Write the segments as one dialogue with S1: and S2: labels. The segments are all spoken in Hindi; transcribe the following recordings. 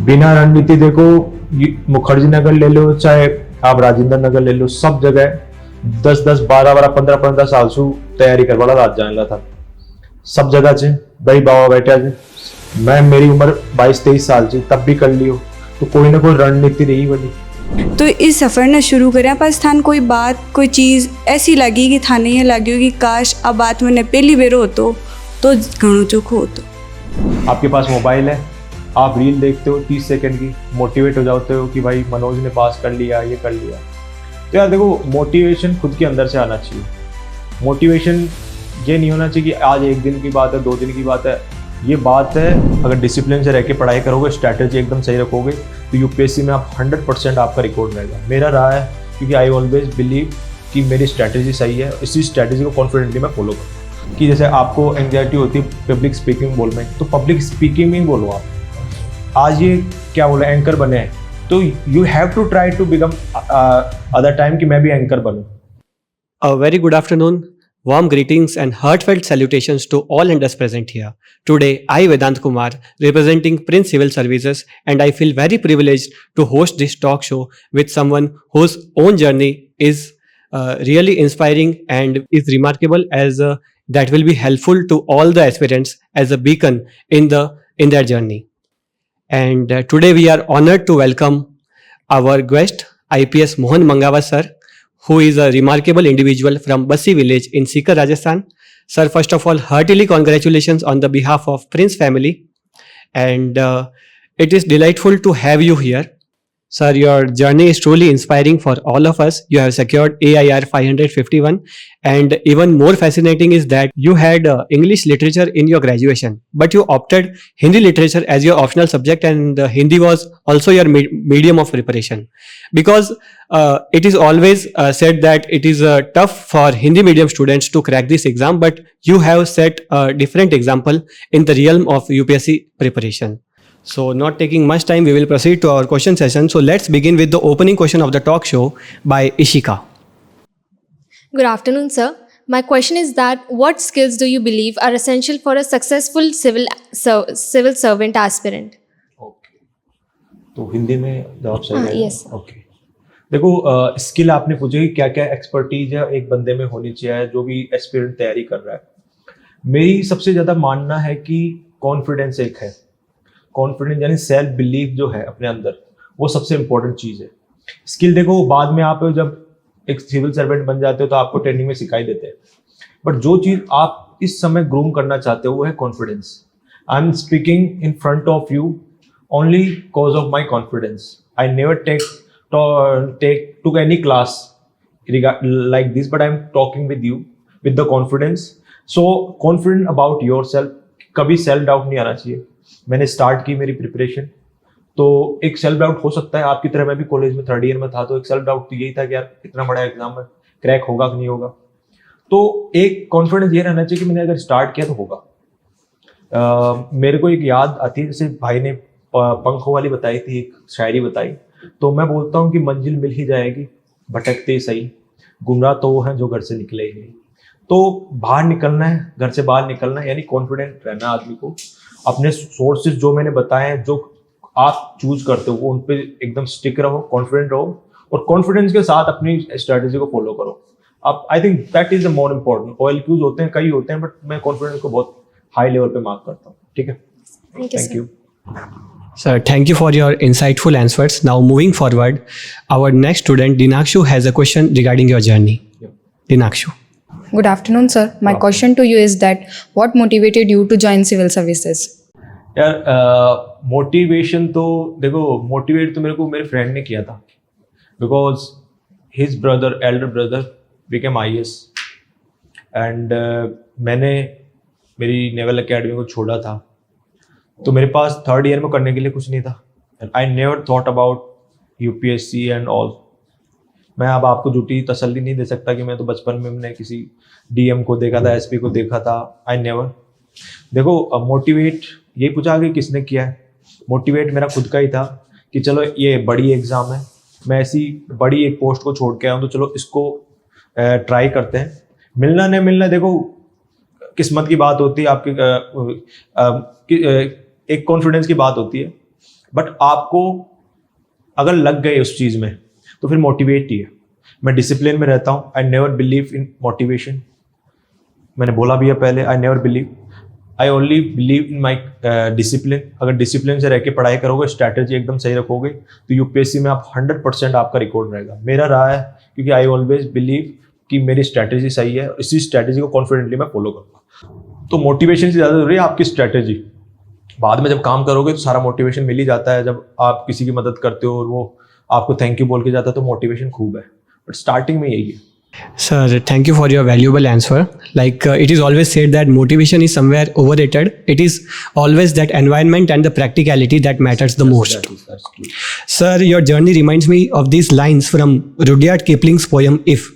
S1: बिना रणनीति देखो, मुखर्जी नगर ले लो चाहे आप राजेंद्र नगर ले लो, सब जगह 10-10, 12-12, 15-15 साल से तैयारी करवाला रात जाने था। सब जगह से भाई बाबा बैठा थे, मैं मेरी उम्र 22-23 साल से तब भी कर लियो, तो कोई ना कोई रणनीति रही बनी।
S2: तो इस सफ़र ने शुरू करें पास थान कोई बात कोई चीज़ ऐसी लगी कि थाने ये लगी हो कि काश अब बात मैंने पहली बेर हो तो घणो चुख हो तो।
S1: आपके पास मोबाइल है, आप रील देखते हो 30 सेकंड की, मोटिवेट हो जाते हो कि भाई मनोज ने पास कर लिया, ये कर लिया। तो यार देखो, मोटिवेशन खुद के अंदर से आना चाहिए। मोटिवेशन ये नहीं होना चाहिए कि आज एक दिन की बात है, 2 दिन की बात है। ये बात है, अगर डिसिप्लिन से रह के पढ़ाई करोगे, स्ट्रैटेजी एकदम सही रखोगे, तो यूपीएससी में आप 100% आपका रिकॉर्ड रहेगा। मेरा रहा है, क्योंकि आई ऑलवेज बिलीव कि मेरी स्ट्रैटेजी सही है, इसी स्ट्रैटेजी को कॉन्फिडेंटली मैं फॉलो करूँ। कि जैसे आपको एंग्जाइटी होती है पब्लिक स्पीकिंग बोल में, तो पब्लिक स्पीकिंग में बोलो आप। आज ये क्या बोला, एंकर बने हैं, तो you have to try to become other time कि मैं भी एंकर बनूं।
S3: A very good afternoon, warm greetings and heartfelt salutations to all learners present here. Today, I, Vedant Kumar, representing Prince Civil Services, and I feel very privileged to host this talk show with someone whose own journey is really inspiring and is remarkable, as that will be helpful to all the aspirants as a beacon in their journey. And today we are honored to welcome our guest, IPS Mohan Mangawa sir, who is a remarkable individual from Bassi village in Sikar, Rajasthan. Sir, first of all, heartily congratulations on the behalf of Prince family, and it is delightful to have you here. Sir, your journey is truly inspiring for all of us. You have secured AIR 551, and even more fascinating is that you had English literature in your graduation, but you opted Hindi literature as your optional subject, and Hindi was also your medium of preparation. Because it is always said that it is tough for Hindi medium students to crack this exam, but you have set a different example in the realm of UPSC preparation. So not taking much time, we will proceed to our question session. So let's begin with the opening question of the talk show by Ishika.
S4: Good afternoon, sir. My question is that what skills do you believe are essential for a successful civil servant aspirant?
S1: Okay, तो हिंदी में जवाब सही है।
S4: yes.
S1: ओके, देखो, स्किल आपने पूछी कि क्या क्या एक्सपर्टीज है एक बंदे में होनी चाहिए जो भी एस्पिरेंट तैयारी कर रहा है। मेरी सबसे ज़्यादा मानना है कि कॉन्फिडेंस एक है। कॉन्फिडेंस यानी सेल्फ बिलीफ जो है अपने अंदर, वो सबसे इंपॉर्टेंट चीज़ है। स्किल देखो, बाद में आप जब एक सिविल सर्वेंट बन जाते हो तो आपको ट्रेनिंग में सिखाई देते हैं, बट जो चीज़ आप इस समय ग्रूम करना चाहते हो वो है confidence. I am speaking in front of you only cause of my confidence. I never took any class like this, but I'm talking with you with the confidence. So confident about yourself, कभी सेल्फ डाउट नहीं आना चाहिए। मैंने स्टार्ट की मेरी प्रिपरेशन, तो एक सेल्फ डाउट हो सकता है आपकी तरह। मैं भी कॉलेज में 3rd ईयर में था, तो एक सेल्फ डाउट तो यही था कि यार इतना बड़ा एग्जाम में क्रैक होगा कि नहीं होगा। तो एक कॉन्फिडेंस ये रहना चाहिए कि मैंने अगर स्टार्ट किया तो होगा। मेरे को एक याद आती है, जैसे भाई ने पंखों वाली बताई थी, एक शायरी बताई, तो मैं बोलता हूँ कि मंजिल मिल ही जाएगी भटकते सही, गुमराह तो वो है जो घर से निकले ही नहीं। तो बाहर निकलना है, घर से बाहर निकलना है, यानी कॉन्फिडेंट रहना आदमी को। अपने सोर्सेज जो मैंने बताए हैं, जो आप चूज करते हो, वो उन पे एकदम स्टिक रहो, कॉन्फिडेंट रहो, और कॉन्फिडेंस के साथ अपनी स्ट्रेटेजी को फॉलो करो। आप, I think that is the more important. OLQs होते हैं, कई होते हैं, बट मैं कॉन्फिडेंस को बहुत हाई लेवल पे मार्क करता हूँ। ठीक है, thank you.
S3: Sir, thank you for your insightful answers. Now moving forward, our next student Dinakshu has a question regarding your journey. Dinakshu.
S5: Good afternoon, sir. My question to you is that what motivated you to join civil services?
S1: यार, मोटिवेशन तो देखो, मोटिवेट तो मेरे को मेरे फ्रेंड ने किया था, because his brother, Elder brother became IAS, and मैंने मेरी नेवल एकेडमी को छोड़ा था, तो मेरे पास 3rd ईयर में करने के लिए कुछ नहीं था। I never thought about UPSC and all. मैं अब आपको झूठी तसल्ली नहीं दे सकता कि मैं तो बचपन में मैंने किसी DM को देखा था, SP को देखा था। I never. देखो, मोटिवेट ये पूछा कि किसने किया है, मोटिवेट मेरा खुद का ही था कि चलो ये बड़ी एग्ज़ाम है, मैं ऐसी बड़ी एक पोस्ट को छोड़ के आया हूँ, तो चलो इसको ट्राई करते हैं। मिलना नहीं मिलना देखो किस्मत की बात होती है, आपकी एक कॉन्फिडेंस की बात होती है। बट आपको अगर लग गए उस चीज़ में तो फिर मोटिवेट ही है। मैं डिसिप्लिन में रहता हूँ, I never believe in motivation. मैंने बोला भी है पहले, I never believe, I only believe in my discipline. अगर डिसिप्लिन से रह के पढ़ाई करोगे, स्ट्रैटेजी एकदम सही रखोगे तो यूपीएससी में आप 100% आपका रिकॉर्ड रहेगा। मेरा रहा है, क्योंकि आई ऑलवेज बिलीव कि मेरी स्ट्रैटेजी सही है और इसी स्ट्रैटेजी को कॉन्फिडेंटली मैं फॉलो करूँगा। तो मोटिवेशन से ज़्यादा जरूरी है आपकी स्ट्रैटेजी। बाद में जब काम करोगे तो सारा मोटिवेशन मिल ही जाता है। जब आप किसी की मदद करते हो और वो आपको थैंक यू बोल के जाता है तो मोटिवेशन खूब है, बट स्टार्टिंग में यही है।
S3: Sir, thank you for your valuable answer. Like it is always said that motivation is somewhere overrated. It is always that environment and the practicality that matters the most.
S1: That's true.
S3: Sir, your journey reminds me of these lines from Rudyard Kipling's poem If,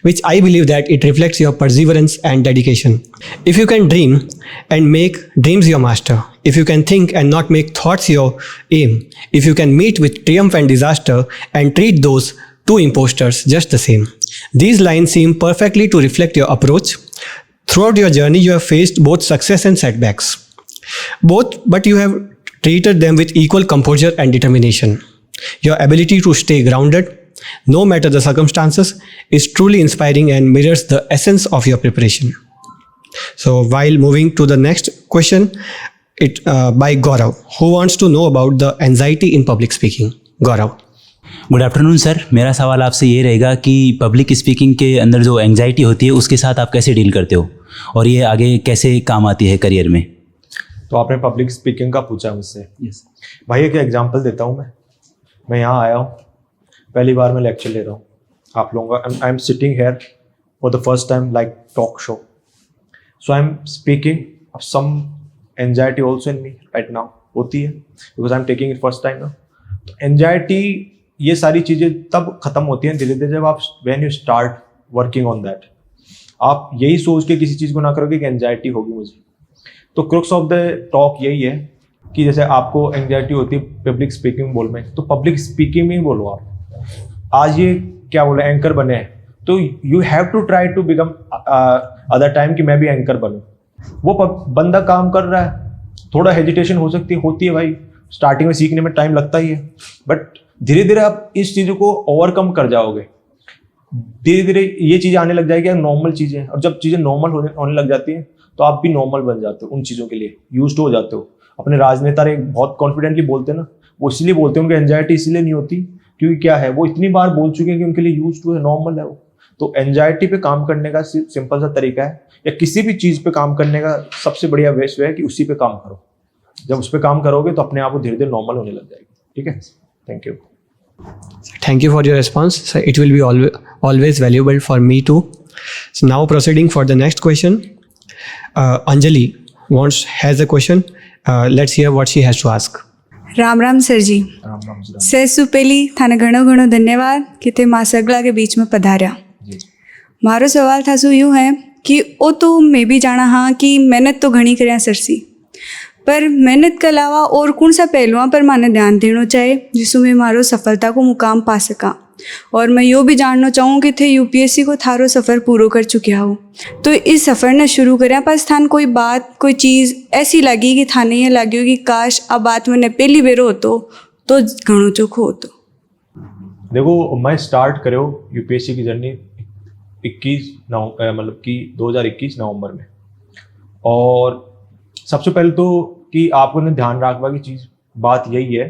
S3: which I believe that it reflects your perseverance and dedication. If you can dream and make dreams your master, if you can think and not make thoughts your aim, if you can meet with triumph and disaster and treat those two imposters just the same. These lines seem perfectly to reflect your approach. Throughout your journey, you have faced both success and setbacks. But you have treated them with equal composure and determination. Your ability to stay grounded, no matter the circumstances, is truly inspiring and mirrors the essence of your preparation. So, while moving to the next question, by Gaurav, who wants to know about the anxiety in public speaking. Gaurav.
S6: Good afternoon sir, मेरा सवाल आपसे ये रहेगा कि पब्लिक स्पीकिंग के अंदर जो एंग्जाइटी होती है उसके साथ आप कैसे डील करते हो और ये आगे कैसे काम आती है करियर में।
S1: तो आपने पब्लिक स्पीकिंग का पूछा मुझसे।
S6: यस
S1: भाई एक एग्जांपल देता हूँ। मैं यहाँ आया हूँ, पहली बार मैं लेक्चर ले रहा हूँ आप लोगों का। I am sitting here for the first time like talk show, so I am speaking some anxiety also in me right now होती है, because I am taking it first time now. तो एंजाइटी ये सारी चीज़ें तब खत्म होती हैं धीरे धीरे जब आप when you start working on that. आप यही सोच के किसी चीज़ को ना करोगे कि एंजाइटी होगी मुझे। तो क्रुक्स ऑफ द टॉक यही है कि जैसे आपको एंजाइटी होती है पब्लिक स्पीकिंग बोल में, तो पब्लिक स्पीकिंग में ही बोलो आप। आज ये क्या बोले एंकर बने हैं, तो you have to try to become other time कि मैं भी एंकर बनूँ। वो बंदा काम कर रहा है, थोड़ा हेजिटेशन हो सकती है, होती है भाई, स्टार्टिंग में सीखने में टाइम लगता ही है, बट धीरे धीरे आप इस चीज़ों को ओवरकम कर जाओगे। धीरे धीरे ये चीज़ें आने लग जाएगी, नॉर्मल चीज़ें, और जब चीज़ें नॉर्मल होने लग जाती हैं तो आप भी नॉर्मल बन जाते हो, उन चीज़ों के लिए यूज्ड हो जाते हो। अपने राजनेता बहुत कॉन्फिडेंटली बोलते हैं ना, वो इसलिए बोलते हैं, उनकी एंजाइटी इसलिए नहीं होती क्योंकि क्या है, वो इतनी बार बोल चुके हैं कि उनके लिए यूज्ड टू है, नॉर्मल है वो। तो एंजाइटी पे काम करने का सिंपल सा तरीका है, या किसी भी चीज़ पे काम करने का सबसे बढ़िया वेस्ट है कि उसी पे काम करो। जब उस पर काम करोगे तो अपने आप वो धीरे धीरे नॉर्मल होने लग जाएगी। ठीक है, thank you.
S3: Thank you for your response. So it will be always valuable for me too. So now proceeding for the next question. Anjali has a question. Let's hear what she has to ask.
S2: Ram Ram sir ji.
S1: Ram Ram ji.
S2: સહેસુ પહેલી થાને ઘણો ઘણો ધન્યવાદ કે તે માં સગલા के बीच में पधार्या। मारो सवाल था सो यूँ है कि वो तो मैं भी जाना हाँ कि मेहनत तो घनी કર્યા सरसी, पर मेहनत के अलावा और कौन सा पहलुओं पर माने ध्यान देना चाहिए जिसमें मारो सफलता को मुकाम पा सका। और मैं यो भी जानना चाहूँ कि थे यूपीएससी को थारो सफ़र पूरो कर चुका हो, तो इस सफ़र ने शुरू कराया पास थान कोई बात कोई चीज़ ऐसी लगी कि थाने ये लगी कि काश आ बात मैंने पहली बेरो होतो तो घणो चोखो होतो।
S1: देखो मैं स्टार्ट करो यूपीएससी की जर्नी 2021 नवंबर में, और सबसे पहले तो कि आपको ने ध्यान रखवा की चीज़ बात यही है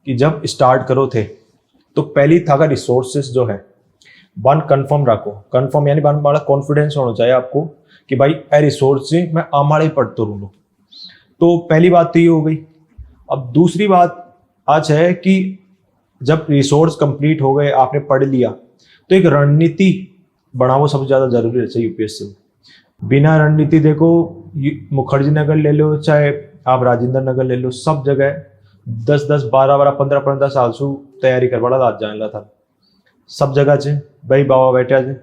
S1: कि जब स्टार्ट करो थे तो पहली था रिसोर्सेस जो है वन कंफर्म रखो। कंफर्म यानी बड़ा कॉन्फिडेंस होना चाहिए आपको कि भाई ए रिसोर्स से मैं आमाड़े ही पढ़ते रहूँ। तो पहली बात तो ये हो गई। अब दूसरी बात आज है कि जब रिसोर्स कंप्लीट हो गए, आपने पढ़ लिया, तो एक रणनीति बनाओ, सबसे ज़्यादा जरूरी है यूपीएससी में। बिना रणनीति देखो मुखर्जी नगर ले लो, चाहे आप राजेंद्र नगर ले लो, सब जगह 10-10, 12-12, 15-15 साल से तैयारी कर बड़ा रात जाने था सब जगह से भाई बाबा बैठा थे।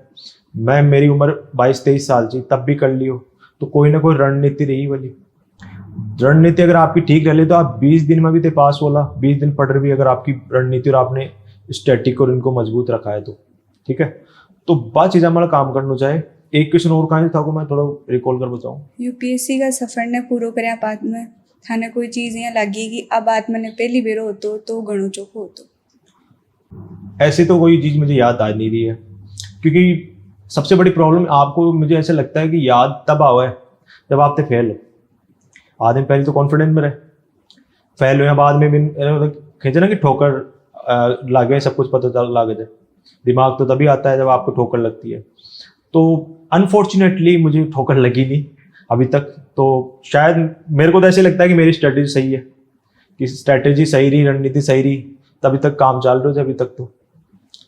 S1: मैं मेरी उम्र 22-23 साल की तब भी कर लियो, तो कोई ना कोई रणनीति रही वाली। रणनीति अगर आपकी ठीक रही तो आप 20 दिन में भी थे पास होला, 20 दिन पढ़ रही अगर आपकी रणनीति और आपने स्टैटिक और इनको मजबूत रखा है तो ठीक है। तो बात चीज़ हमारा काम करना चाहे। एक क्वेश्चन और कहाँ था को मैं थोड़ा रिकॉल कर बताऊँ।
S2: यूपीएससी का सफ़र ने पूरो कराया बाद में थाने कोई चीज़ यहाँ लगी कि आ बात मैंने पहली बेर होतो तो घणो चोखो होतो।
S1: ऐसे तो कोई चीज़ मुझे याद आ नहीं रही है, क्योंकि सबसे बड़ी प्रॉब्लम आपको, मुझे ऐसा लगता है कि याद तब आवा है जब आप फेल हो। आदमी पहले तो कॉन्फिडेंट में रहे, फेल हुए बाद में भी कहते ना कि ठोकर लागे सब कुछ पता चल लागे जाए, दिमाग तो तभी आता है जब आपको ठोकर लगती है। तो अनफॉर्चुनेटली मुझे ठोकर लगी नहीं अभी तक, तो शायद मेरे को तो ऐसे लगता है कि मेरी स्ट्रेटेजी सही है, कि स्ट्रेटेजी सही रही, रणनीति सही रही, तभी तक काम चाल रहा है अभी तक।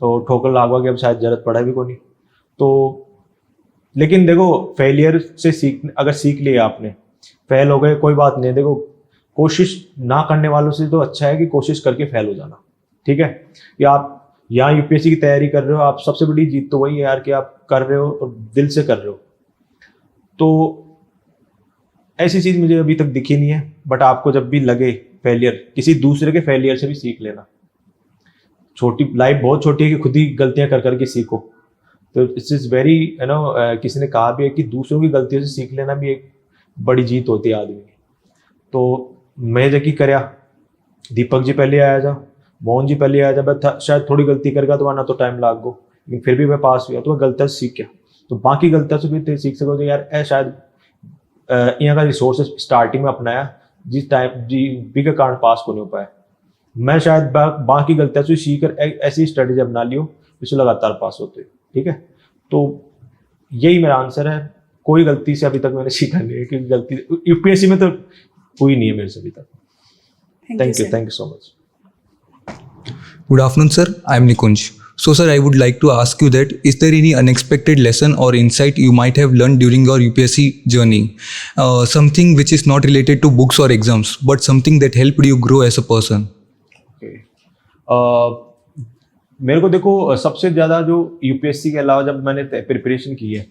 S1: तो ठोकर लागवा के अब शायद जरूरत पड़ा भी को नहीं। तो लेकिन देखो, फेलियर से अगर सीख लिया आपने, फेल हो गए कोई बात नहीं, देखो कोशिश ना करने वालों से तो अच्छा है कि कोशिश करके फेल हो जाना, ठीक है। या आप यहाँ यूपीएससी की तैयारी कर रहे हो, आप सबसे बड़ी जीत तो वही है यार कि आप कर रहे हो और दिल से कर रहे हो। तो ऐसी चीज़ मुझे अभी तक दिखी नहीं है, बट आपको जब भी लगे फेलियर, किसी दूसरे के फेलियर से भी सीख लेना। छोटी लाइफ बहुत छोटी है कि खुद ही गलतियां कर करके सीखो। तो इट्स इज़ वेरी किसी ने कहा भी है कि दूसरों की गलतियों से सीख लेना भी एक बड़ी जीत होती है आदमी की। तो मैं जबकि करया, दीपक जी पहले आया जा, मोहन जी पहले आया जा, मैं शायद थोड़ी गलती करेगा तो आना तो टाइम लाग गो, लेकिन फिर भी मैं पास हुआ, तो मैं गलतियों से सीख गया। तो बाकी गलतियों से भी सीख सको, तो यार शायद यहाँ का रिसोर्स स्टार्टिंग में अपनाया जिस टाइम जी भी के कारण पास को नहीं हो पाया, मैं शायद बाकी गलतियों से सीख कर ऐसी स्ट्रेटेजी अपना लियो जिससे लगातार पास होते, ठीक है। तो यही मेरा आंसर है, कोई गलती से अभी तक मैंने सीखा नहीं है, क्योंकि गलती यूपीएससी में तो हुई नहीं है मेरे से अभी तक। Thank you so much.
S7: Good afternoon, sir. I am Nikunj. So, sir, I would like to ask you that is there any unexpected lesson or insight you might have learned during your UPSC journey? Something which is not related to books or exams, but something that helped you grow as a person?
S1: मेरे को देखो, सबसे ज़्यादा जो यूपीएससी के अलावा जब मैंने प्रिपरेशन की है,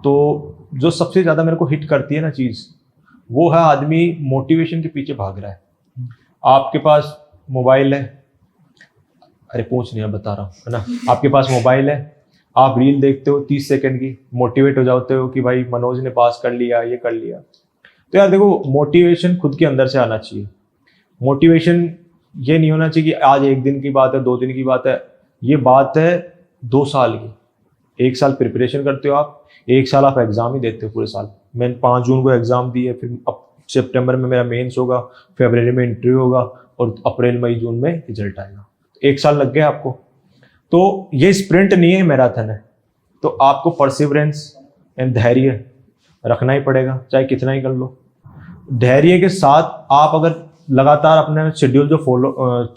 S1: तो जो सबसे ज़्यादा मेरे को हिट करती है ना चीज़, वो है आदमी मोटिवेशन के पीछे भाग रहा है। आपके पास मोबाइल है, अरे पूछ नहीं, बता रहा हूँ, है ना। आपके पास मोबाइल है, आप रील देखते हो 30 सेकंड की, मोटिवेट हो जाते हो कि भाई मनोज ने पास कर लिया, ये कर लिया। तो यार देखो, मोटिवेशन खुद के अंदर से आना चाहिए। मोटिवेशन ये नहीं होना चाहिए कि आज एक दिन की बात है, 2 दिन की बात है, ये बात है 2 साल की। 1 साल प्रिपरेशन करते हो आप, 1 साल आप एग्ज़ाम ही देते हो पूरे साल। मैंने 5 जून को एग्ज़ाम दिए, फिर अब सितंबर में मेरा मेंस होगा, फरवरी में इंटरव्यू होगा और अप्रैल मई जून में रिजल्ट आएगा। 1 साल लग गया आपको। तो ये स्प्रिंट नहीं है, मैराथन है। तो आपको परसिवरेंस एंड धैर्य रखना ही पड़ेगा, चाहे कितना ही कर लो। धैर्य के साथ आप अगर लगातार अपने शेड्यूल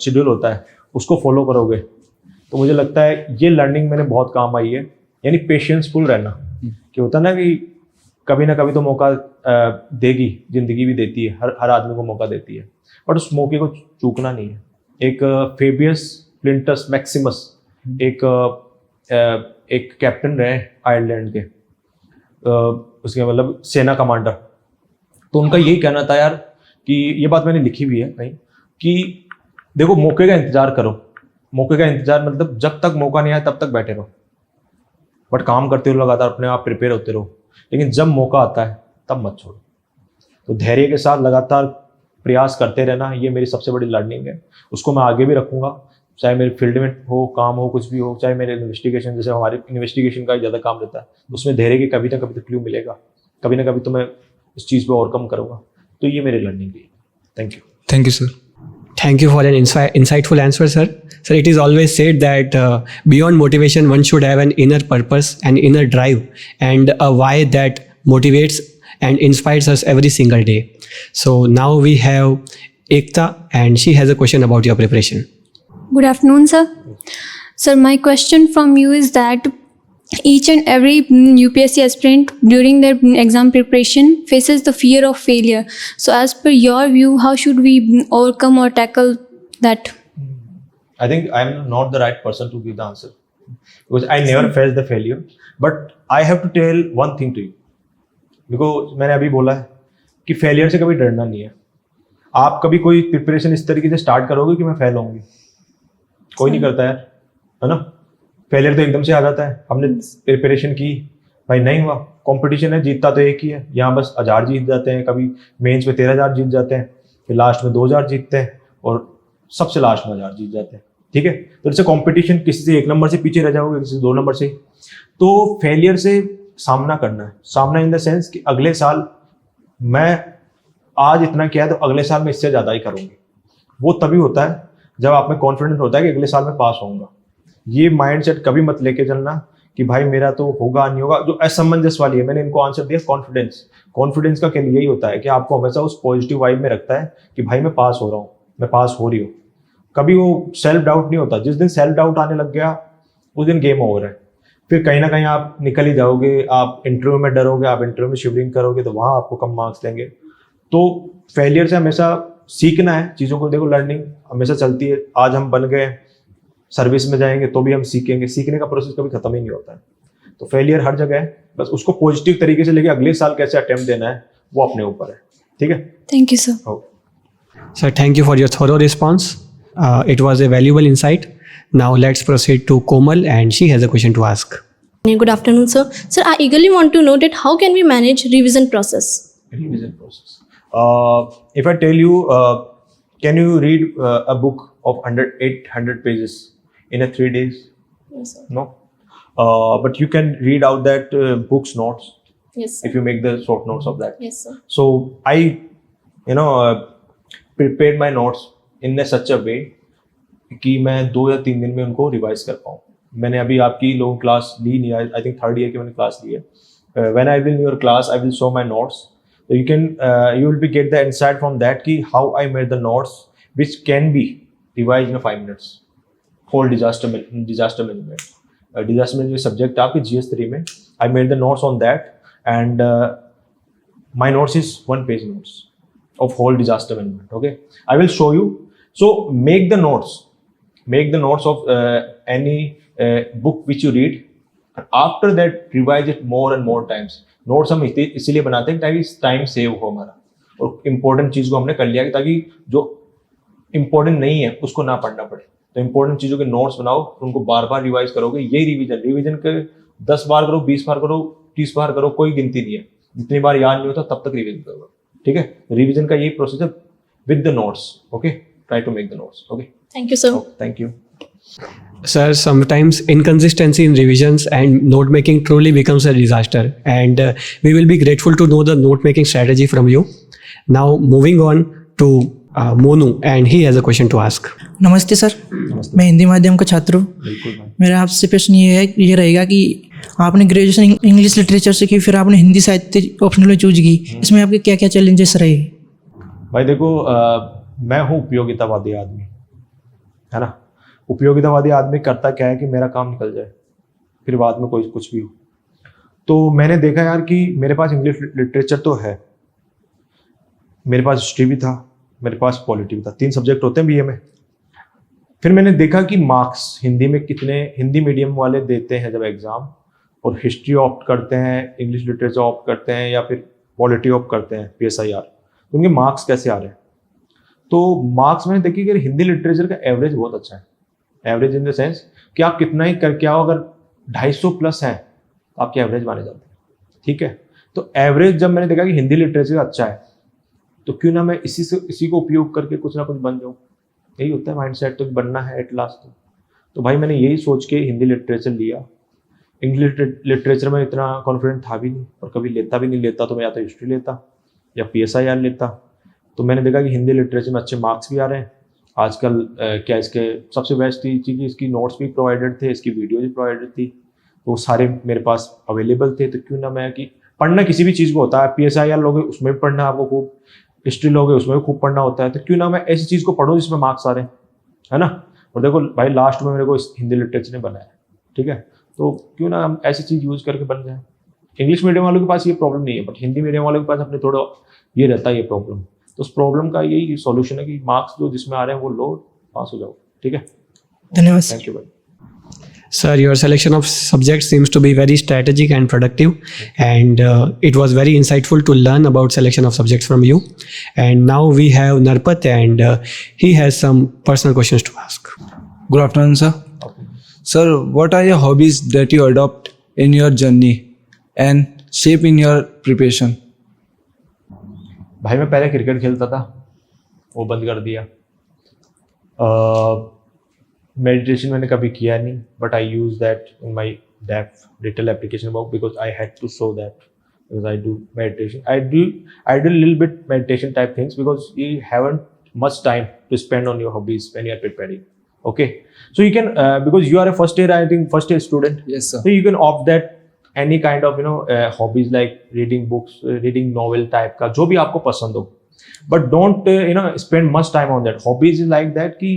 S1: शेड्यूल होता है उसको फॉलो करोगे, तो मुझे लगता है ये लर्निंग मेरे बहुत काम आई है। यानी पेशेंसफुल रहना, कि होता ना कि कभी ना कभी तो मौका देगी, जिंदगी भी देती है, हर आदमी को मौका देती है, बट उस मौके को चूकना नहीं है। एक फेबियस प्लिंटस मैक्सिमस एक कैप्टन रहे आयरलैंड के, उसके मतलब सेना कमांडर, तो उनका यही कहना था यार, कि ये बात मैंने लिखी हुई है कहीं, कि देखो मौके का इंतजार करो। मौके का इंतजार मतलब जब तक मौका नहीं आया तब तक बैठे रहो, बट काम करते रहो, लगातार अपने आप प्रिपेयर होते रहो, लेकिन जब मौका आता है तब मत छोड़ो। तो धैर्य के साथ लगातार प्रयास करते रहना, ये मेरी सबसे बड़ी लर्निंग है। उसको मैं आगे भी रखूँगा, चाहे मेरे फील्ड में हो, काम हो, कुछ भी हो, चाहे मेरे इन्वेस्टिगेशन, जैसे हमारे इन्वेस्टिगेशन का ज़्यादा काम रहता है, उसमें धैर्य के कभी ना कभी तो क्लू मिलेगा, कभी ना कभी तो मैं इस चीज़ पर ओवरकम करूँगा। तो ये मेरी लर्निंग है। Thank you.
S7: Thank you, sir.
S3: Thank you for an insightful answer, sir. Sir, it is always said that beyond motivation, one should have an inner purpose and inner drive and a why that motivates and inspires us every single day. So now we have Ekta, and she has a question about your preparation.
S8: Good afternoon, sir. Sir, my question from you is that each and every UPSC aspirant during their exam preparation faces the fear of failure. So as per your view, how should we overcome or tackle that?
S1: I think I'm not the right person to give the answer, because I never faced the failure. But I have to tell one thing to you, because मैंने अभी बोला है कि फेलियर से कभी डरना नहीं है। आप कभी कोई प्रिपरेशन इस तरीके से स्टार्ट करोगे कि मैं फेल होंगी, कोई नहीं करता यार, है ना। फेलियर तो एकदम से आ जाता है। हमने प्रिपरेशन की, भाई नहीं हुआ, कंपटीशन है, जीतता तो एक ही है, यहाँ बस 1000 जीत जाते हैं, कभी मेंस में 13,000 जीत जाते हैं, फिर लास्ट में 2000 जीतते हैं और सबसे लास्ट में 1000 जीत जाते हैं। ठीक है, तो जैसे कंपटीशन किसी से 1 नंबर से पीछे रह जाओगे, किसी से 2 नंबर से, तो फेलियर से सामना करना है। सामना इन द सेंस कि अगले साल मैं आज इतना किया है तो अगले साल मैं इससे ज़्यादा ही करूँगी। वो तभी होता है जब आप में कॉन्फिडेंस होता है कि अगले साल मैं पास होऊंगा। ये माइंडसेट कभी मत लेके चलना कि भाई मेरा तो होगा नहीं होगा, जो असमंजस वाली है। मैंने इनको आंसर दिया कॉन्फिडेंस। कॉन्फिडेंस का खेल यही होता है कि आपको हमेशा उस पॉजिटिव वाइब में रखता है कि भाई मैं पास हो रहा हूँ, मैं पास हो रही हूँ। कभी वो सेल्फ डाउट नहीं होता। जिस दिन सेल्फ डाउट आने लग गया उस दिन गेम ओवर है। फिर कहीं ना कहीं आप निकल ही जाओगे, आप इंटरव्यू में डरोगे, आप इंटरव्यू में शिवरिंग करोगे तो वहाँ आपको कम मार्क्स देंगे। तो फेलियर से हमेशा सीखना है चीज़ों को। देखो लर्निंग हमेशा चलती है। आज हम बन गए, सर्विस में जाएंगे तो भी हम सीखेंगे। सीखने का प्रोसेस कभी खत्म ही नहीं होता है। तो फेलियर हर जगह है, बस उसको पॉजिटिव तरीके से लेके अगले साल कैसे अटेम्प्ट देना है वो अपने ऊपर है। ठीक है,
S8: Thank you, sir.
S3: Sir, thank you for your thorough response. It was a valuable insight. Now let's proceed to Komal, and she has a question to ask.
S4: Good afternoon, sir. Sir, I eagerly want to know that how can we manage revision process?
S1: revision process. If I tell you, can you read a book of 800 pages in a 3 days?
S4: Yes, sir.
S1: No. But you can read out that book's notes
S4: Yes, sir.
S1: if you make the short notes of that.
S4: Yes, sir.
S1: So I, prepared my notes in such a way कि मैं 2 या 3 दिन में उनको रिवाइज कर पाऊँ। मैंने अभी आपकी लोग क्लास ली नहीं, आई थिंक 3rd ईयर की मैंने क्लास ली है। When I will in your class I will show my notes, so you will be get the insight from that कि how I made the notes which can be revised in 5 minutes. Whole disaster management, disaster management subject आपके GS3 में I made the notes on that and my notes is 1 page notes of whole disaster management. Okay, I will show you. So make the notes of any book which you read and after that revise it more and more times. Notes हम इसीलिए बनाते हैं ताकि टाइम सेव हो हमारा, और इम्पोर्टेंट चीज़ को हमने कर लिया ताकि जो इम्पोर्टेंट नहीं है उसको ना पढ़ना पड़े। तो इम्पोर्टेंट चीज़ों के नोट्स बनाओ, उनको बार बार रिवाइज करोगे। यही रिवीजन के 10 बार करो, 20 बार करो, 30 बार करो, कोई गिनती नहीं है। जितनी बार याद नहीं होता तब तक रिवीजन करो। ठीक है, रिवीजन का यही प्रोसेस है with the notes. Okay, try to make the notes. Okay,
S4: Thank you, sir.
S1: Thank you.
S3: Sir, sometimes inconsistency in revisions and note making truly becomes a disaster, and we will be grateful to know the note making strategy from you. Now, moving on to Monu, and he has a question to ask.
S9: नमस्ते सर, मैं हिंदी माध्यम का छात्र हूँ।
S1: बिल्कुल भाई।
S9: मेरा आपसे प्रश्न ये रहेगा कि आपने ग्रेजुएशन इंग्लिश लिटरेचर से की, फिर आपने हिंदी साहित्य ऑप्शनल में चूज की, इसमें आपके क्या क्या चैलेंजेस रहे?
S1: भाई देखो, मैं हूँ उपयोगितावादी आदमी, है ना। उपयोगितावादी आदमी करता क्या है कि मेरा काम निकल जाए, फिर बाद में कोई कुछ भी हो। तो मैंने देखा यार कि मेरे पास इंग्लिश लिटरेचर तो है, मेरे पास हिस्ट्री भी था, मेरे पास पॉलिटी भी था, 3 सब्जेक्ट होते हैं बीए में। फिर मैंने देखा कि मार्क्स हिंदी में कितने हिंदी मीडियम वाले देते हैं जब एग्ज़ाम, और हिस्ट्री ऑप्ट करते हैं, इंग्लिश लिटरेचर ऑप्ट करते हैं, या फिर पॉलिटी ऑप्ट करते हैं PSIR, तो उनके मार्क्स कैसे आ रहे हैं। तो मार्क्स मैंने देखी कि हिंदी लिटरेचर का एवरेज बहुत अच्छा है। एवरेज इन द सेंस कि आप कितना ही करके आओ, अगर 250 प्लस है तो आपके एवरेज माने जाते हैं। ठीक है, तो एवरेज जब मैंने देखा कि हिंदी लिटरेचर अच्छा है तो क्यों ना मैं इसी को उपयोग करके कुछ ना कुछ बन जाऊँ। यही होता है माइंडसेट, तो बनना है एट लास्ट। तो भाई मैंने यही सोच के हिंदी लिटरेचर लिया। इंग्लिश लिटरेचर में इतना कॉन्फिडेंट था भी नहीं, और कभी लेता भी नहीं। लेता तो मैं या तो हिस्ट्री लेता या PSIR लेता। तो मैंने देखा कि हिंदी लिटरेचर में अच्छे मार्क्स भी आ रहे हैं आजकल। क्या इसके सबसे बेस्ट थी कि इसकी नोट्स भी प्रोवाइडेड थे, इसकी वीडियो भी प्रोवाइडेड थी, तो सारे मेरे पास अवेलेबल थे। तो क्यों ना मैं कि पढ़ना किसी भी चीज़ को होता है, PSIR लोगे उसमें भी पढ़ना आपको खूब, हिस्ट्री लोगे उसमें भी खूब पढ़ना होता है। तो क्यों ना मैं ऐसी चीज़ को पढ़ूँ जिसमें मार्क्स आ रहे हैं, है ना। और देखो भाई लास्ट में मेरे को हिंदी लिटरेचर ने बनाया, ठीक है। तो क्यों ना हम ऐसी चीज़ यूज़ करके बन जाए। इंग्लिश मीडियम वालों के पास ये प्रॉब्लम नहीं है, बट हिंदी मीडियम वालों के पास अपने थोड़ा ये रहता है ये प्रॉब्लम। तो उस प्रॉब्लम का यही सॉल्यूशन है कि मार्क्स जो जिसमें आ रहे हैं वो लो, पास हो जाओ। ठीक है,
S9: धन्यवाद।
S1: थैंक यू भाई।
S3: Sir, your selection of subjects seems to be very strategic and productive, and it was very insightful to learn about selection of subjects from you. And now we have Narpat, and he has some personal questions to ask.
S10: Good afternoon, sir. Sir, what are your hobbies that you adopt in your journey? and shape in your preparation?
S1: भाई मैं पहले क्रिकेट खेलता था, वो बंद कर दिया। मेडिटेशन मैंने कभी किया नहीं, but I use that in my DAF detail application work because I had to show that because I do meditation. I do a little bit meditation type things because you haven't much time to spend on your hobbies when you are preparing. Okay, so you can because you are a first year student.
S10: Yes, sir.
S1: So you can opt that any kind of hobbies like reading books, reading novel type का जो भी आपको पसंद हो. But don't spend much time on that. Hobbies is like that कि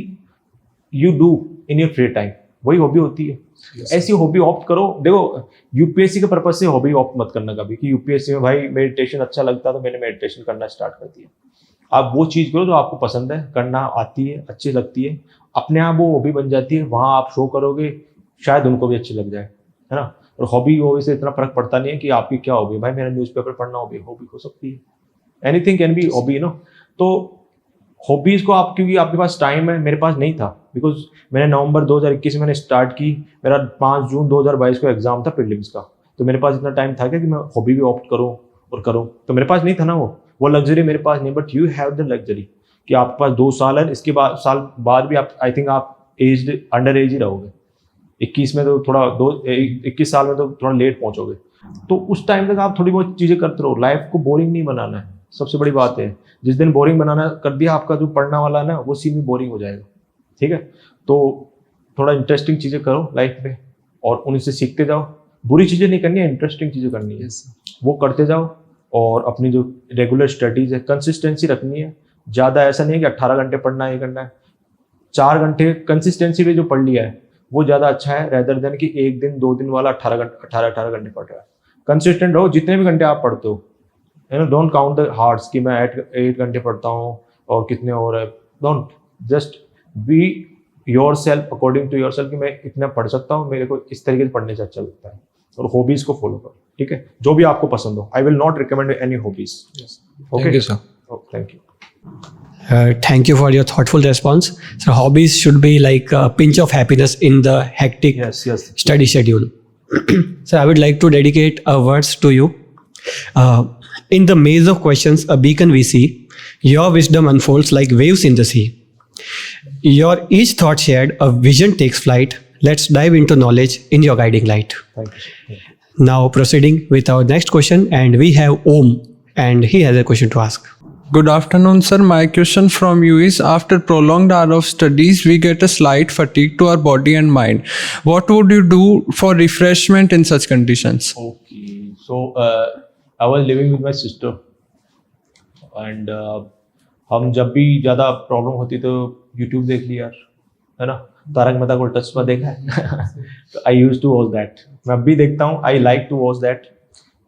S1: you do in your free time. वही हॉबी होती है। ऐसी हॉबी ऑप्ट करो। देखो यूपीएससी के पर्पज से हॉबी ऑप्ट मत करना कभी कि यूपीएससी में भाई मेडिटेशन अच्छा लगता है तो मैंने मेडिटेशन करना स्टार्ट कर दिया। आप वो चीज़ करो जो आपको पसंद है, करना आती है, अच्छी लगती है, अपने आप वो हॉबी बन जाती है। वहाँ आप शो करोगे, शायद उनको भी अच्छी लग जाए, है ना। और हॉबी से इतना फर्क पड़ता नहीं है कि आपकी क्या हॉबी है। भाई मेरा न्यूज़पेपर पढ़ना हॉबी हो सकती है, एनीथिंग कैन बी हॉबी तो हॉबीज़ को आप, क्योंकि आपके पास टाइम है, मेरे पास नहीं था बिकॉज मैंने नवंबर 2021 में मैंने स्टार्ट की, मेरा 5 जून 2022 को एग्जाम था प्रीलिम्स का, तो मेरे पास इतना टाइम था क्या कि मैं हॉबी भी ऑप्ट करूँ और करूँ, तो मेरे पास नहीं था ना वो लग्जरी मेरे पास नहीं। But you have the luxury कि आपके पास 2 साल है, इसके बाद साल बाद भी आप आई थिंक आप अंडर एज ही रहोगे। 21 में तो थोड़ा 21 साल में तो थोड़ा लेट पहुँचोगे, तो उस टाइम तक आप थोड़ी बहुत चीज़ें करते रहो। लाइफ को बोरिंग नहीं बनाना है, सबसे बड़ी बात है। जिस दिन बोरिंग बनाना कर दिया आपका जो पढ़ना वाला है ना, वो सीन भी बोरिंग हो जाएगा, ठीक है। तो थोड़ा इंटरेस्टिंग चीज़ें करो लाइफ में और उनसे सीखते जाओ। बुरी चीज़ें नहीं करनी है, इंटरेस्टिंग चीज़ें करनी है, वो करते जाओ। और अपनी जो रेगुलर स्टडीज़ है, कंसिस्टेंसी रखनी है। ज़्यादा ऐसा नहीं है कि 18 घंटे पढ़ना है, ये करना है। 4 घंटे कंसिस्टेंसी पे जो पढ़ लिया है वो ज़्यादा अच्छा है रेदर देन कि 1 दिन 2 दिन वाला 18 घंटे पढ़ रहा है। कंसिस्टेंट रहो जितने भी घंटे आप पढ़ते हो, डोंट काउंट द हार्स कि मैं 8 घंटे पढ़ता हूँ और कितने और है। Don't, just be yourself according to yourself कि मैं इतना पढ़ सकता हूँ, मेरे को इस तरीके से पढ़ने से अच्छा लगता है। और हॉबीज़ को फॉलो करो, ठीक है, जो भी आपको पसंद हो। I will not recommend any hobbies.
S7: Thank you, sir.
S1: Thank you.
S3: Thank you for your thoughtful response. So hobbies should be like a pinch of happiness in the hectic
S1: Yes.
S3: study schedule. So I would like to dedicate a words to you. In the maze of questions, a beacon we see, your wisdom unfolds like waves in the sea. Your each thought shared, a vision takes flight. Let's dive into knowledge in your guiding light.
S1: Thank you.
S3: Now proceeding with our next question, and we have Om, and he has a question to ask.
S10: Good afternoon, sir. My question from you is, after prolonged hour of studies, we get a slight fatigue to our body and mind. What would you do for refreshment in such conditions?
S1: Okay. So I was living with my sister and हम जब भी ज़्यादा प्रॉब्लम होती तो यूट्यूब देख लिया यार, है ना। तारक मेहता का उल्टा चश्मा देखा है तो I use to watch that. मैं अब भी देखता हूँ, I like to watch that.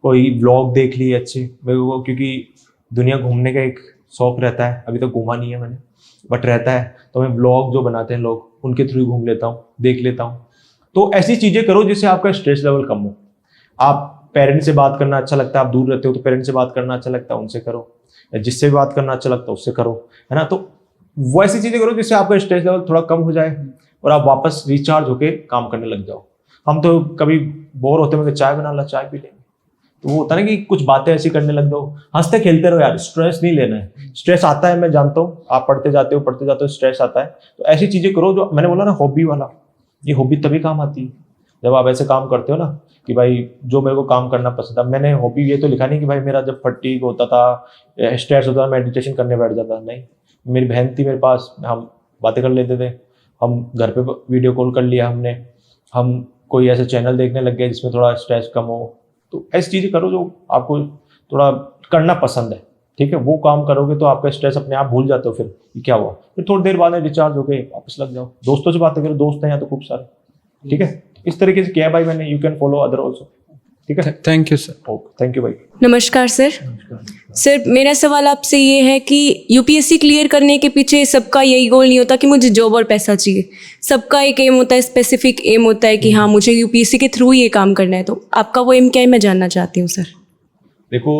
S1: कोई व्लॉग देख लिए अच्छे मेरे को, क्योंकि दुनिया घूमने का एक शौक रहता है। अभी तो घूमा नहीं है मैंने, बट रहता है, तो मैं व्लॉग जो बनाते हैं लोग उनके थ्रू घूम लेता हूँ, देख लेता हूँ। तो ऐसी चीज़ें करो जिससे आपका स्ट्रेस लेवल कम हो। आप पेरेंट्स से बात करना अच्छा लगता है, आप दूर रहते हो तो पेरेंट्स से बात करना अच्छा लगता है, उनसे करो। या जिससे भी बात करना अच्छा लगता है उससे करो, है ना। तो वो ऐसी चीज़ें करो जिससे आपका स्ट्रेस लेवल थोड़ा कम हो जाए और आप वापस रिचार्ज होके काम करने लग जाओ। हम तो कभी बोर होते हैं, चाय बना ला, चाय पी लेंगे, तो वो होता है ना कि कुछ बातें ऐसी करने लग जाओ। हंसते खेलते रहो यार, स्ट्रेस नहीं लेना है। स्ट्रेस आता है, मैं जानता हूँ, आप पढ़ते जाते हो स्ट्रेस आता है। तो ऐसी चीज़ें करो जो मैंने बोला ना, हॉबी वाला। ये हॉबी तभी काम आती है जब आप ऐसे काम करते हो ना कि भाई जो मेरे को काम करना पसंद था। मैंने हॉबी ये तो लिखा नहीं कि भाई मेरा जब फटीग होता था, स्ट्रेस होता था, मेडिटेशन करने बैठ जाता। नहीं, मेरी बहन थी मेरे पास, हम बातें कर लेते थे। हम घर पे वीडियो कॉल कर लिया हमने, हम कोई ऐसे चैनल देखने लग गए जिसमें थोड़ा स्ट्रेस कम हो। तो ऐसी चीज़ें करो जो आपको थोड़ा करना पसंद है, ठीक है। वो काम करोगे तो आपका स्ट्रेस अपने आप भूल जाते हो। फिर क्या हुआ, फिर थोड़ी देर बाद में रिचार्ज हो गए, वापस लग जाओ। दोस्तों से बातें करो, दोस्त हैं यहाँ तो खूब सारे, ठीक है। इस तरीके से किया भाई मैंने। You can follow other also, ठीक है।
S10: Thank you, sir.
S1: Thank you भाई।
S11: नमस्कार सर। सर मेरा सवाल आपसे ये है कि यूपीएससी क्लियर करने के पीछे सबका यही गोल नहीं होता कि मुझे जॉब और पैसा चाहिए। सबका एक एम होता है, स्पेसिफिक एम होता है कि हाँ मुझे यूपीएससी के थ्रू ये काम करना है। तो आपका वो एम क्या है, मैं जानना चाहती हूँ सर।
S1: देखो,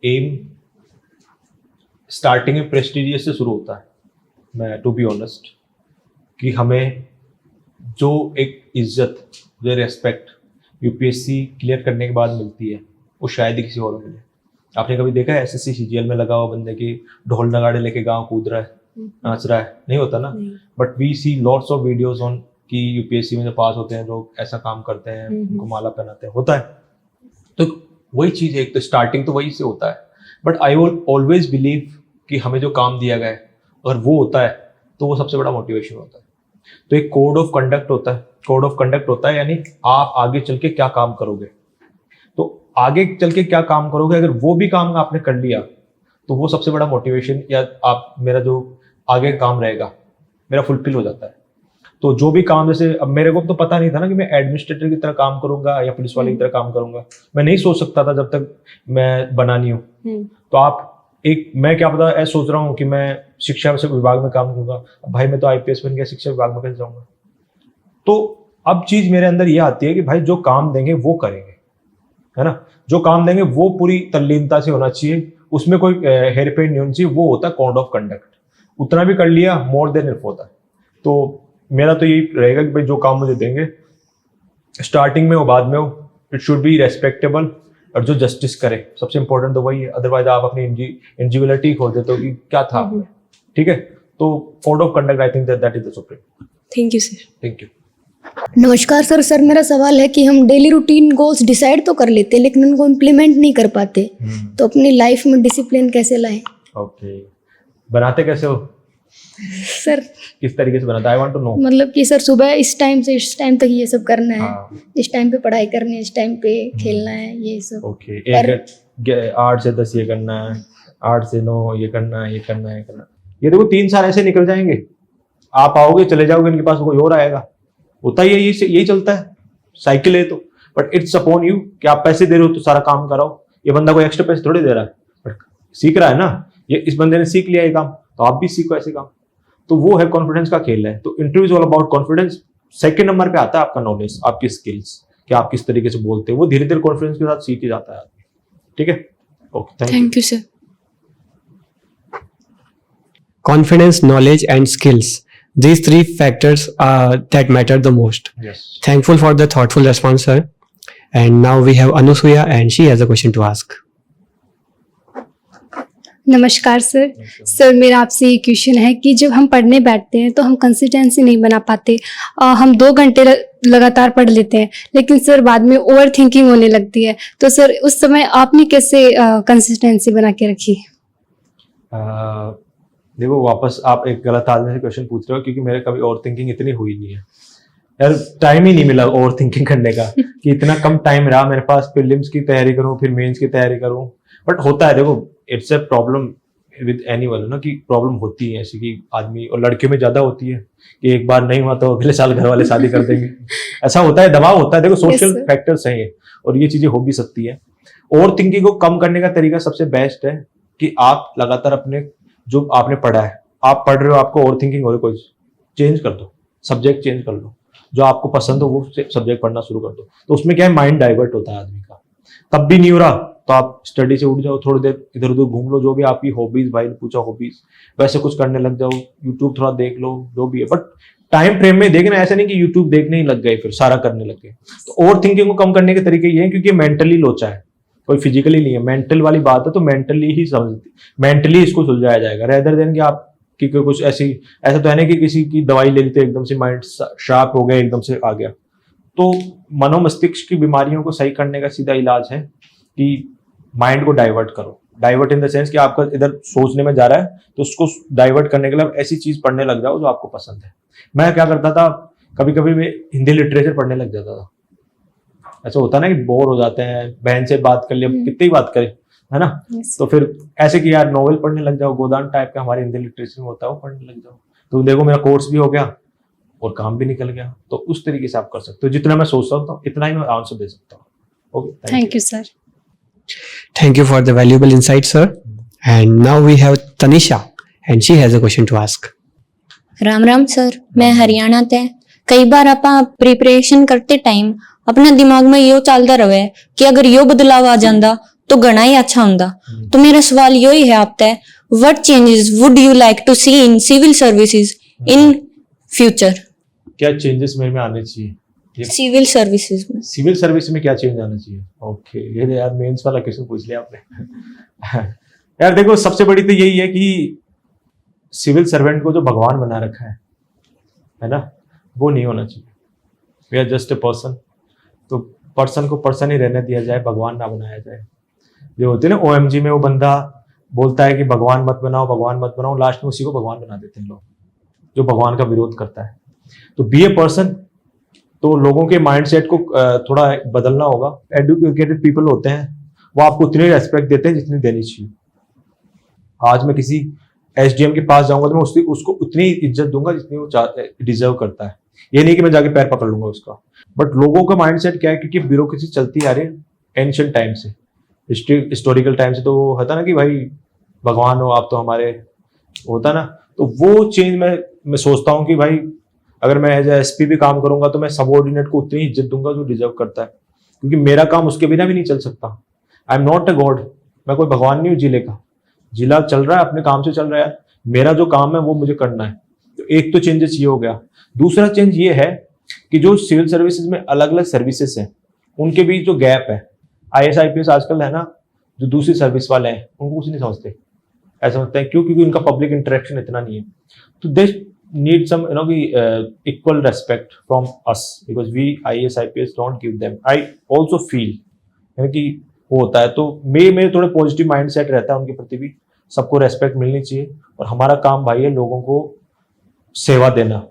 S1: एम स्टार्टिंग में प्रेस्टिजियस से शुरू होता है। मैं टू बी ऑनेस्ट कि हमें जो एक इज्जत, जो रेस्पेक्ट यूपीएससी क्लियर करने के बाद मिलती है वो शायद ही किसी और को मिले। आपने कभी देखा है एसएससी सीजीएल में लगा हुआ बंदे की ढोल नगाड़े लेके गाँव कूद रहा है, नाच रहा है? नहीं होता ना। But we see lots of videos on कि यूपीएससी में जो पास होते हैं लोग ऐसा काम करते हैं, उनको माला पहनाते हैं, होता है। तो वही चीज़ है, एक तो स्टार्टिंग तो वही से होता है। But I will always believe कि हमें जो काम दिया गया है अगर वो होता है तो वो सबसे बड़ा मोटिवेशन होता है। तो एक कोड ऑफ कंडक्ट होता है, कोड ऑफ कंडक्ट होता है यानी आप आगे चल के क्या काम करोगे। तो आगे चल के क्या काम करोगे, अगर वो भी काम आपने कर लिया तो वो सबसे बड़ा मोटिवेशन या आप मेरा जो आगे काम रहेगा मेरा फुलफिल हो जाता है। तो जो भी काम, जैसे अब मेरे को तो पता नहीं था ना कि मैं एडमिनिस्ट्रेटर की तरह काम करूंगा या पुलिस वाले की तरह काम करूंगा, मैं नहीं सोच सकता था जब तक मैं बना नहीं हूँ। तो आप एक, मैं क्या पता ऐसा सोच रहा हूँ कि मैं शिक्षा विभाग में काम करूंगा, भाई मैं तो आईपीएस बन गया, शिक्षा विभाग में कैसे जाऊंगा। तो अब चीज मेरे अंदर ये आती है कि भाई जो काम देंगे वो करेंगे, है ना। जो काम देंगे वो पूरी तल्लीनता से होना चाहिए, उसमें कोई हेरफेर नहीं होनी चाहिए। वो होता है कोड ऑफ कंडक्ट। उतना भी कर लिया मोर देन इनफ होता है। तो मेरा तो यही रहेगा कि भाई जो काम मुझे देंगे स्टार्टिंग में हो बाद में हो, इट शुड बी रेस्पेक्टेबल और जो जस्टिस करे, सबसे इंपॉर्टेंट तो वही है। अदरवाइज आप अपनी इंडिविजुअलिटी खो देते हो कि क्या था। ठीक है, तो code of conduct I think that is the supreme.
S11: Thank you sir.
S1: Thank you.
S12: नमस्कार सर मेरा सवाल है कि हम डेली रूटीन गोल्स डिसाइड तो कर लेते हैं लेकिन उनको इम्प्लीमेंट नहीं कर पाते, तो अपनी लाइफ में डिसिप्लिन कैसे लाएं?
S1: ओके, बनाते कैसे हो
S12: सर?
S1: किस तरीके से बनाते? I want to know.
S12: मतलब कि सर सुबह इस टाइम से इस टाइम तक ये सब करना है, इस टाइम पे पढ़ाई करनी है, इस टाइम पे खेलना है, ये सब।
S1: ओके, 8 से 10 ये करना है, 8 से 9 ये करना है, ये करना है, ये करना है। ये देखो 3 साल ऐसे निकल जाएंगे, आप आओगे चले जाओगे, इनके पास कोई और आएगा। होता ही यही चलता है, साइकिल है। तो बट इट्स अपॉन यू कि आप पैसे दे रहे हो तो सारा काम कराओ। ये बंदा कोई एक्स्ट्रा पैसे थोड़ी दे रहा है, बट सीख रहा है ना। ये इस बंदे ने सीख लिया ये काम, तो आप भी सीखो ऐसे काम। तो वो है कॉन्फिडेंस का खेल है। तो interview is all about confidence. Second number पे आता है आपका नॉलेज, आपकी स्किल्स, कि आप किस तरीके से बोलते हो। वो धीरे धीरे कॉन्फिडेंस के साथ सीख ही जाता है आदमी। ठीक है, okay,
S11: thank you sir.
S3: Confidence, knowledge, and skills. These 3 factors that matter the most.
S1: Yes.
S3: Thankful for the thoughtful response, sir. And now we have Anusuya, and she has a question to ask.
S13: नमस्कार सर मेरा आपसे ये क्वेश्चन है कि जब हम पढ़ने बैठते हैं तो हम कंसिस्टेंसी नहीं बना पाते। हम 2 घंटे लगातार पढ़ लेते हैं लेकिन सर बाद में ओवर थिंकिंग होने लगती है। तो सर उस समय आपने कैसे कंसिस्टेंसी बना के रखी?
S1: देखो, वापस आप एक गलत आदमी से क्वेश्चन पूछ रहे हो, क्योंकि मेरे कभी ओवर थिंकिंग इतनी हुई नहीं है यार। टाइम ही नहीं मिला ओवर थिंकिंग करने का कि इतना कम टाइम रहा मेरे पास। प्रीलिम्स की तैयारी करूं, फिर मेंस की तैयारी करूं। बट होता है, देखो it's a problem with anyone ना, कि प्रॉब्लम होती है ऐसी कि आदमी, और लड़कियों में ज्यादा होती है कि एक बार नहीं हुआ तो अगले साल घर वाले शादी कर देंगे। ऐसा होता है, दबाव होता है। देखो सोशल फैक्टर्स हैं ये, और ये चीजें हो भी सकती है। ओवर थिंकिंग को कम करने का तरीका सबसे बेस्ट है कि आप लगातार अपने जो आपने पढ़ा है, आप पढ़ रहे हो, आपको ओवर थिंकिंग हो रही, कोई चेंज कर दो, सब्जेक्ट चेंज कर लो, जो आपको पसंद हो वो सब्जेक्ट पढ़ना शुरू कर दो। तो उसमें क्या है, माइंड डाइवर्ट होता है आदमी का। तब भी नहीं हो रहा तो आप स्टडी से उठ जाओ, थोड़ी देर इधर उधर घूम लो, जो भी आपकी हॉबीज, भाई ने पूछा हॉबीज, वैसे कुछ करने लग जाओ, यूट्यूब थोड़ा देख लो, जो भी है। बट टाइम फ्रेम में देखना, ऐसा नहीं कि यूट्यूब देखने ही लग गए फिर सारा करने लग गए। तो ओवर थिंकिंग को कम करने के तरीके ये हैं, क्योंकि मेंटली लोचा है, कोई फिजिकली नहीं है, मेंटल वाली बात है। तो मेंटली ही मेंटली इसको सुलझाया जाएगा, रेदर देन कि आप कि कुछ ऐसा तो है ना कि किसी की दवाई ले लेते एकदम से माइंड शार्प हो गया, एकदम से आ गया। तो मनोमस्तिष्क की बीमारियों को सही करने का सीधा इलाज है कि माइंड को डाइवर्ट करो। डाइवर्ट इन द सेंस कि आपका इधर सोचने में जा रहा है तो उसको डाइवर्ट करने के लिए ऐसी चीज पढ़ने लग जाओ जो आपको पसंद है। मैं क्या करता था, कभी कभी मैं हिंदी लिटरेचर पढ़ने लग जाता था। ऐसा होता ना कि बोर हो जाते हैं, बहन से बात कर लिया, कितनी बात करें, है ना। तो फिर ऐसे कि यार नॉवेल पढ़ने लग जाओ, गोदान टाइप का हमारे हिंदी लिटरेचर में होता है, वो पढ़ने लग जाओ। तो देखो मेरा कोर्स भी हो गया और काम भी निकल गया। तो उस तरीके से आप कर सकते हो। जितना मैं सोच सकता हूँ इतना ही मैं आंसर दे सकता हूँ। Okay,
S13: thank you sir.
S3: Thank you for the valuable insight, sir. And now we have Tanisha, and she has a question to ask.
S14: Ram Ram sir, मैं हरियाणा ते कई बार आप प्रिपरेशन करते टाइम अपना दिमाग में यो चलता रहे कि अगर यो बदलाव आ जाता तो घना ही अच्छा होंदा। तो मेरा सवाल यो ही है आप ते, what changes would you like to see in civil services in future?
S1: क्या चेंजेस मेरे में आने चाहिए?
S14: सिविल सर्विसेज में।
S1: सिविल सर्विस में क्या चेंज आना चाहिए? ओके, ये तो यार मेंस वाला क्वेश्चन पूछ लिया आपने। यार देखो, सबसे बड़ी तो यही है कि सिविल सर्वेंट को जो भगवान बना रखा है ना, वो नहीं होना चाहिए। We are just a person, तो पर्सन को पर्सन ही रहने दिया जाए, भगवान ना बनाया जाए। जो होते हैं ना OMG में, वो बंदा बोलता है कि भगवान मत बनाओ, भगवान मत बनाओ, लास्ट में उसी को भगवान बना देते हैं लोग, जो भगवान का विरोध करता है। तो बी ए पर्सन, तो लोगों के माइंडसेट को थोड़ा बदलना होगा। एडुकेटेड पीपल होते हैं, वो आपको उतनी रेस्पेक्ट देते हैं जितनी देनी चाहिए। आज मैं किसी SDM के पास जाऊंगा तो मैं उसको उतनी इज्जत दूंगा जितनी वो डिजर्व करता है। ये नहीं कि मैं जाके पैर पकड़ लूंगा उसका। बट लोगों का माइंडसेट क्या है, क्योंकि ब्यूरोक्रेसी चलती आ रही है एंशिएंट टाइम से, हिस्टोरिकल टाइम से, तो वो होता ना कि भाई भगवान हो आप, तो हमारे होता ना। तो वो चेंज मैं सोचता हूँ कि भाई अगर मैं एज SP भी काम करूंगा तो मैं सबऑर्डिनेट को उतनी इज्जत दूंगा जो डिजर्व करता है, क्योंकि मेरा काम उसके बिना भी नहीं चल सकता। I am not a God, मैं कोई भगवान नहीं हूँ जिले का। जिला चल रहा है, अपने काम से चल रहा है, मेरा जो काम है वो मुझे करना है। तो एक तो चेंजेस ये हो गया। दूसरा चेंज ये है कि जो सिविल सर्विसेज में अलग अलग सर्विसेज हैं, उनके बीच जो गैप है, IAS IPS आजकल है ना, जो दूसरी सर्विस वाले हैं उनको कुछ नहीं समझते। ऐसा समझते हैं क्यों? क्योंकि उनका पब्लिक इंटरेक्शन इतना नहीं है। तो they need some equal respect from us, because we IAS IPS don't give them. I also feel यानी कि वो होता है। तो मेरे थोड़े पॉजिटिव माइंड सेट रहता है उनके प्रति भी, सबको रेस्पेक्ट मिलनी चाहिए। और हमारा काम भाई है लोगों को सेवा देना,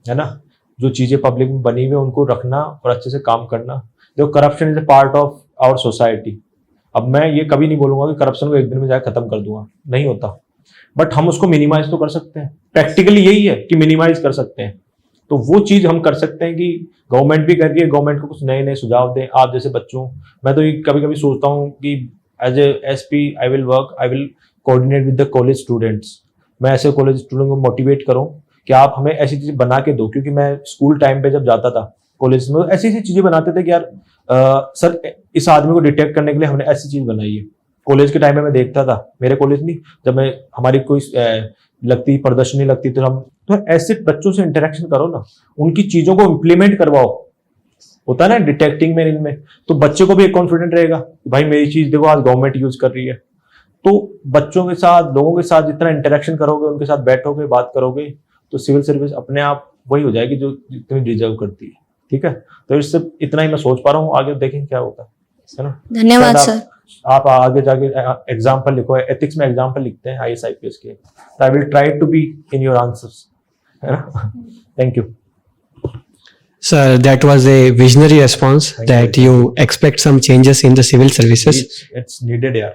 S1: है ना। जो चीज़ें पब्लिक में बनी हुई है उनको रखना और अच्छे से काम करना। देखो, corruption is a part of our society. अब मैं ये कभी नहीं बोलूंगा कि करप्शन को एक दिन में जाकर खत्म कर दूंगा, नहीं होता। बट हम उसको मिनिमाइज तो कर सकते हैं। प्रैक्टिकली यही है कि मिनिमाइज कर सकते हैं। तो वो चीज़ हम कर सकते हैं कि गवर्नमेंट भी कर रही है, गवर्नमेंट को कुछ नए नए सुझाव दें। आप जैसे बच्चों, मैं तो कभी कभी सोचता हूँ कि as a SP I will coordinate with the college students. मैं ऐसे कॉलेज स्टूडेंट को मोटिवेट करूँ कि आप हमें ऐसी चीज़ बना के दो, क्योंकि मैं स्कूल टाइम पे जब जाता था कॉलेज में, ऐसी ऐसी चीज़ें बनाते थे कि यार सर इस आदमी को डिटेक्ट करने के लिए हमने ऐसी चीज़ बनाई है। कॉलेज के टाइम में मैं देखता था, मेरे कॉलेज नहीं, जब मैं हमारी कोई लगती प्रदर्शनी लगती तो हम तो ऐसे बच्चों से इंटरेक्शन करो ना, उनकी चीज़ों को इम्प्लीमेंट करवाओ। होता है ना डिटेक्टिंग में, इनमें तो बच्चे को भी एक कॉन्फिडेंट रहेगा कि भाई मेरी चीज़ देखो आज गवर्नमेंट यूज कर रही है। तो बच्चों के साथ, लोगों के साथ जितना इंटरेक्शन करोगे, उनके साथ बैठोगे, बात करोगे, तो सिविल सर्विस अपने आप वही हो जाएगी जो जितनी डिजर्व करती है। ठीक है, तो इससे इतना ही मैं सोच पा रहा हूँ, आगे देखें क्या होता है ना।
S14: धन्यवाद सर।
S1: आप आगे जाके एग्जाम्पल लिखो, एथिक्स में एग्जाम्पल लिखते हैं IAS IPS के। I will try to be in your answers, है ना। Thank you
S3: Sir, that was a visionary response that you expect some changes in the civil services.
S1: It's needed, yaar.